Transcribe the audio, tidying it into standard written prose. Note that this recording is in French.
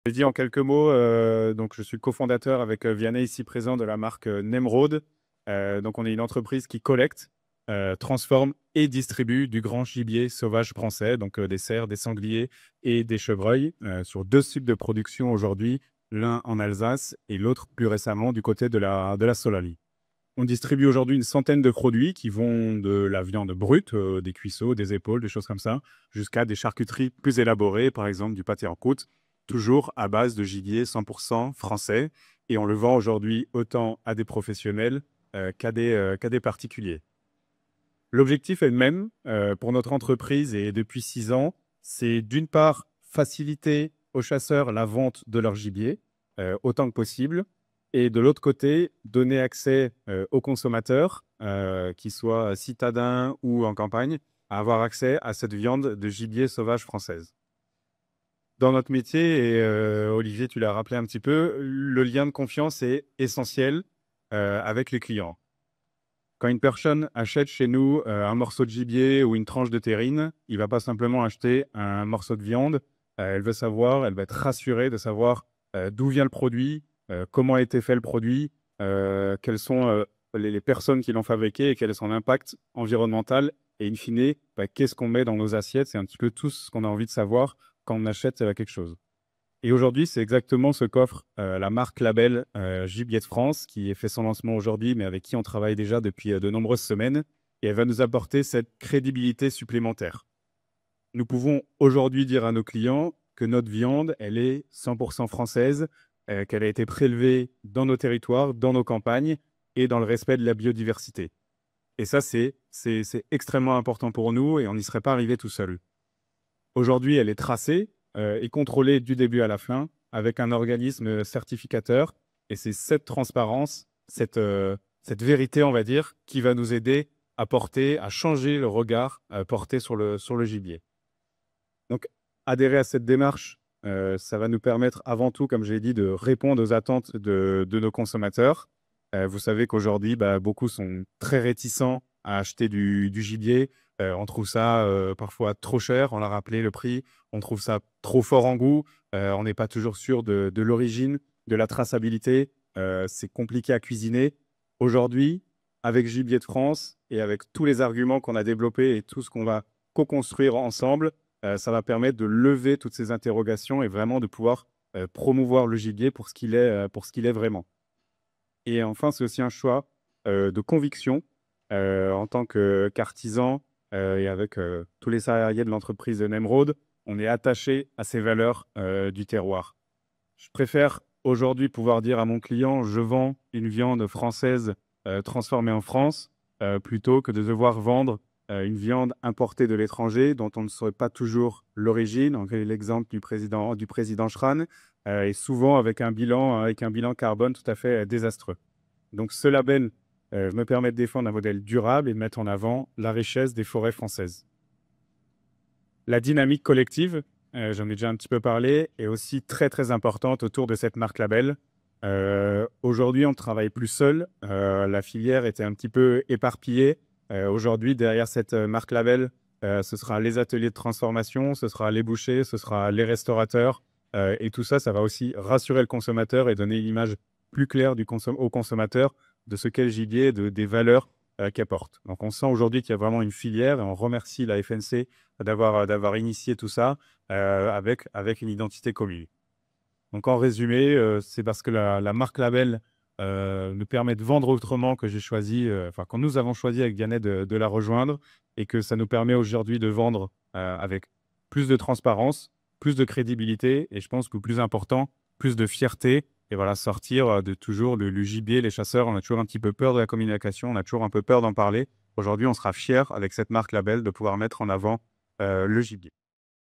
Je dis en quelques mots, donc je suis le cofondateur avec Vianney ici présent de la marque Nemrod. Donc on est une entreprise qui collecte, transforme et distribue du grand gibier sauvage français, donc des cerfs, des sangliers et des chevreuils, sur deux sites de production aujourd'hui, l'un en Alsace et l'autre plus récemment du côté de la Solalie. On distribue aujourd'hui une centaine de produits qui vont de la viande brute, des cuisseaux, des épaules, des choses comme ça, jusqu'à des charcuteries plus élaborées, par exemple du pâté en croûte, toujours à base de gibier 100% français. Et on le vend aujourd'hui autant à des professionnels qu'à des particuliers. L'objectif est le même pour notre entreprise et depuis 6 ans, c'est d'une part faciliter aux chasseurs la vente de leur gibier autant que possible, et de l'autre côté, donner accès aux consommateurs, qu'ils soient citadins ou en campagne, à avoir accès à cette viande de gibier sauvage française. Dans notre métier, et Olivier, tu l'as rappelé un petit peu, le lien de confiance est essentiel avec les clients. Quand une personne achète chez nous un morceau de gibier ou une tranche de terrine, il ne va pas simplement acheter un morceau de viande. Elle veut savoir, elle va être rassurée de savoir d'où vient le produit, comment a été fait le produit, quelles sont les personnes qui l'ont fabriqué et quel est son impact environnemental. Et in fine, qu'est-ce qu'on met dans nos assiettes? C'est un petit peu tout ce qu'on a envie de savoir quand on achète quelque chose. Et aujourd'hui, c'est exactement ce qu'offre la marque label Gibier de France, qui fait son lancement aujourd'hui, mais avec qui on travaille déjà depuis de nombreuses semaines. Et elle va nous apporter cette crédibilité supplémentaire. Nous pouvons aujourd'hui dire à nos clients que notre viande, elle est 100% française, qu'elle a été prélevée dans nos territoires, dans nos campagnes et dans le respect de la biodiversité. Et ça, c'est extrêmement important pour nous et on n'y serait pas arrivé tout seul. Aujourd'hui, elle est tracée et contrôlée du début à la fin avec un organisme certificateur. Et c'est cette transparence, cette vérité, on va dire, qui va nous aider à porter, à changer le regard porté sur le gibier. Donc, adhérer à cette démarche, ça va nous permettre avant tout, comme je l'ai dit, de répondre aux attentes de nos consommateurs. Vous savez qu'aujourd'hui, beaucoup sont très réticents à acheter du gibier. On trouve ça parfois trop cher, on l'a rappelé le prix. On trouve ça trop fort en goût. On n'est pas toujours sûr de l'origine, de la traçabilité. C'est compliqué à cuisiner. Aujourd'hui, avec Gibier de France et avec tous les arguments qu'on a développés et tout ce qu'on va co-construire ensemble, ça va permettre de lever toutes ces interrogations et vraiment de pouvoir promouvoir le gibier pour ce qu'il est vraiment. Et enfin, c'est aussi un choix de conviction en tant qu'artisan et avec tous les salariés de l'entreprise de Nemrod. On est attaché à ces valeurs du terroir. Je préfère aujourd'hui pouvoir dire à mon client, je vends une viande française transformée en France, plutôt que de devoir vendre une viande importée de l'étranger dont on ne saurait pas toujours l'origine. On a l'exemple du président Schran, et souvent avec un bilan carbone tout à fait désastreux. Donc ce label me permet de défendre un modèle durable et de mettre en avant la richesse des forêts françaises. La dynamique collective, j'en ai déjà un petit peu parlé, est aussi très très importante autour de cette marque label. Aujourd'hui, on ne travaille plus seul. La filière était un petit peu éparpillée. Aujourd'hui, derrière cette marque label, ce sera les ateliers de transformation, ce sera les bouchers, ce sera les restaurateurs. Et tout ça, ça va aussi rassurer le consommateur et donner une image plus claire au consommateur de ce qu'est le gibier, des valeurs qu'il apporte. Donc on sent aujourd'hui qu'il y a vraiment une filière et on remercie la FNC d'avoir initié tout ça avec une identité commune. Donc en résumé, c'est parce que la marque label nous permet de vendre autrement que j'ai choisi, quand nous avons choisi avec Vianney de la rejoindre, et que ça nous permet aujourd'hui de vendre avec plus de transparence, plus de crédibilité, et je pense que le plus important, plus de fierté. Et voilà, sortir de toujours le gibier, les chasseurs, on a toujours un petit peu peur de la communication, on a toujours un peu peur d'en parler. Aujourd'hui, on sera fiers avec cette marque label de pouvoir mettre en avant le gibier.